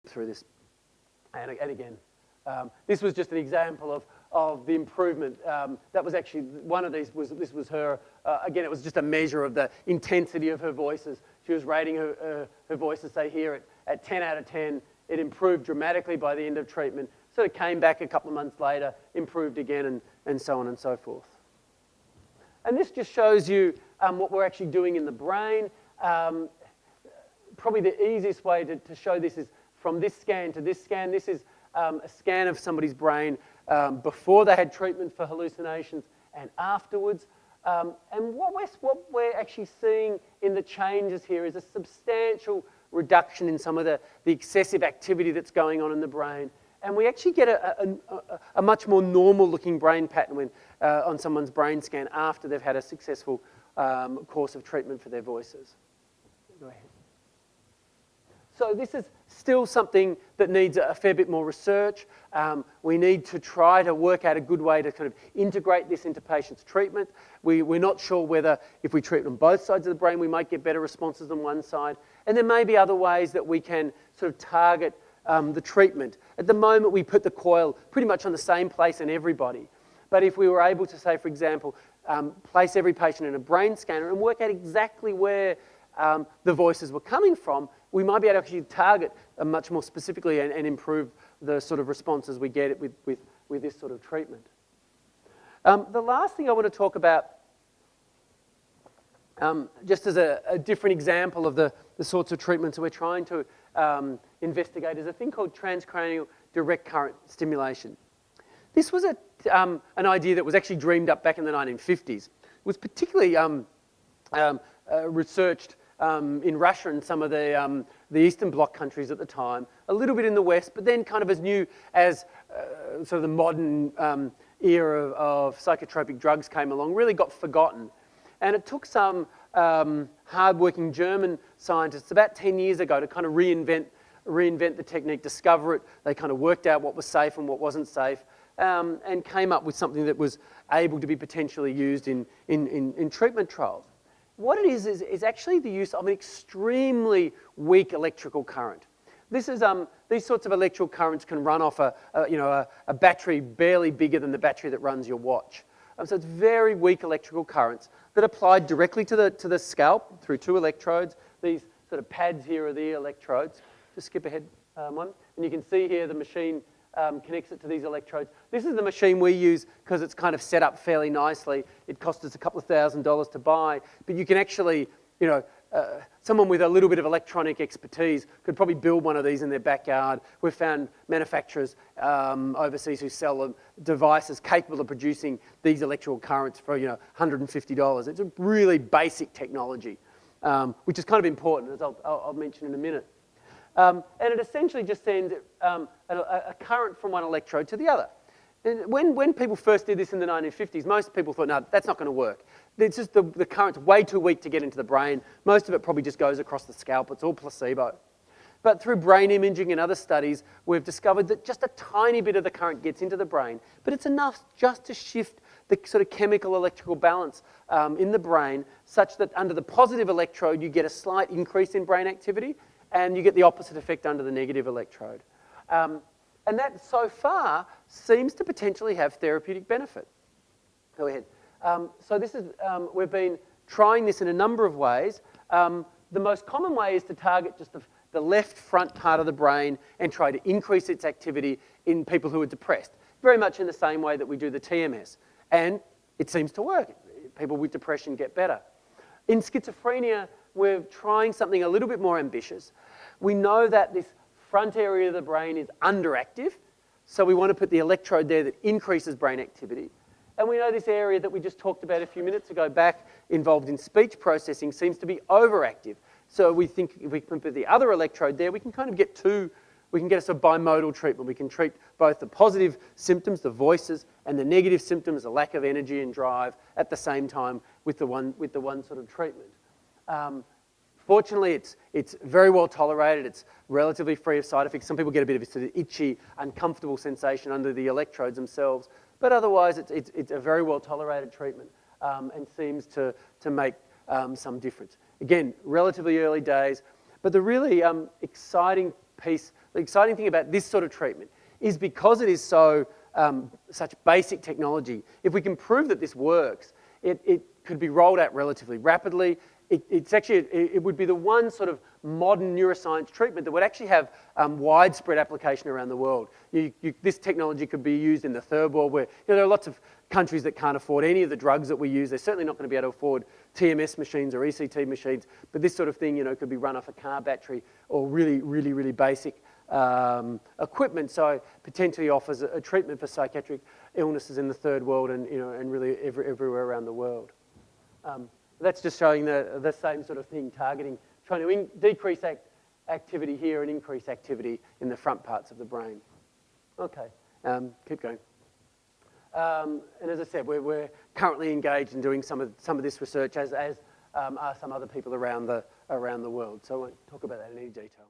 through this. And again, this was just an example of the improvement. That was actually, one of these this was her, again, it was just a measure of the intensity of her voices. She was rating her voices, say here, at 10 out of 10. It improved dramatically by the end of treatment. Sort of came back a couple of months later, improved again, and so on and so forth. And this just shows you what we're actually doing in the brain. Probably the easiest way to show this is from this scan to this scan. This is a scan of somebody's brain before they had treatment for hallucinations and afterwards. And what we're actually seeing in the changes here is a substantial reduction in some of the excessive activity that's going on in the brain. And we actually get a much more normal looking brain pattern when, on someone's brain scan after they've had a successful course of treatment for their voices. Go ahead. So this is still something that needs a fair bit more research. We need to try to work out a good way to kind of integrate this into patients' treatment. We're not sure whether if we treat on both sides of the brain, we might get better responses on one side. And there may be other ways that we can sort of target the treatment. At the moment, we put the coil pretty much on the same place in everybody. But if we were able to, say, for example, place every patient in a brain scanner and work out exactly where the voices were coming from, we might be able to actually target much more specifically and improve the sort of responses we get with this sort of treatment. The last thing I want to talk about, just as a different example of the sorts of treatments that we're trying to investigate, is a thing called transcranial direct current stimulation. This was an idea that was actually dreamed up back in the 1950s. It was particularly researched in Russia and some of the Eastern Bloc countries at the time, a little bit in the West, but then kind of as new as sort of the modern era of psychotropic drugs came along, really got forgotten. And it took some hard-working German scientists about 10 years ago to kind of reinvent the technique, discover it. They kind of worked out what was safe and what wasn't safe, and came up with something that was able to be potentially used in treatment trials. What it is actually the use of an extremely weak electrical current. This is these sorts of electrical currents can run off a battery barely bigger than the battery that runs your watch. So it's very weak electrical currents that applied directly to the scalp through two electrodes. These sort of pads here are the electrodes. Just skip ahead one, and you can see here the machine connects it to these electrodes. This is the machine we use because it's kind of set up fairly nicely. It cost us a couple of $1,000s to buy, but you can actually, someone with a little bit of electronic expertise could probably build one of these in their backyard. We've found manufacturers overseas who sell devices capable of producing these electrical currents for $150. It's a really basic technology, which is kind of important, as I'll mention in a minute. And it essentially just sends a current from one electrode to the other. And when people first did this in the 1950s, most people thought, no, that's not going to work. It's just the current's way too weak to get into the brain. Most of it probably just goes across the scalp. It's all placebo. But through brain imaging and other studies, we've discovered that just a tiny bit of the current gets into the brain, but it's enough just to shift the sort of chemical electrical balance in the brain such that under the positive electrode, you get a slight increase in brain activity, and you get the opposite effect under the negative electrode. And that, so far, seems to potentially have therapeutic benefit. Go ahead. So this is, we've been trying this in a number of ways. The most common way is to target just the left front part of the brain and try to increase its activity in people who are depressed, very much in the same way that we do the TMS. And it seems to work. People with depression get better. In schizophrenia, we're trying something a little bit more ambitious. We know that this front area of the brain is underactive, so we want to put the electrode there that increases brain activity. And we know this area that we just talked about a few minutes ago back, involved in speech processing, seems to be overactive. So we think if we can put the other electrode there, we can kind of get we can get a sort of bimodal treatment. We can treat both the positive symptoms, the voices, and the negative symptoms, the lack of energy and drive, at the same time with the one sort of treatment. Fortunately, it's very well tolerated. It's relatively free of side effects. Some people get a bit of a sort of itchy, uncomfortable sensation under the electrodes themselves, but otherwise it's a very well tolerated treatment and seems to make some difference. Again, relatively early days, but the really exciting piece the exciting thing about this sort of treatment is because it is so such basic technology, if we can prove that this works, it could be rolled out relatively rapidly. It would be the one sort of modern neuroscience treatment that would actually have widespread application around the world. This technology could be used in the third world where there are lots of countries that can't afford any of the drugs that we use. They're certainly not going to be able to afford TMS machines or ECT machines, but this sort of thing could be run off a car battery or really basic equipment, so potentially offers a treatment for psychiatric illnesses in the third world and really everywhere around the world. That's just showing the same sort of thing, targeting, trying to decrease activity here and increase activity in the front parts of the brain. Okay, keep going. And as I said, we're currently engaged in doing some of this research, as are some other people around the world. So I won't talk about that in any detail.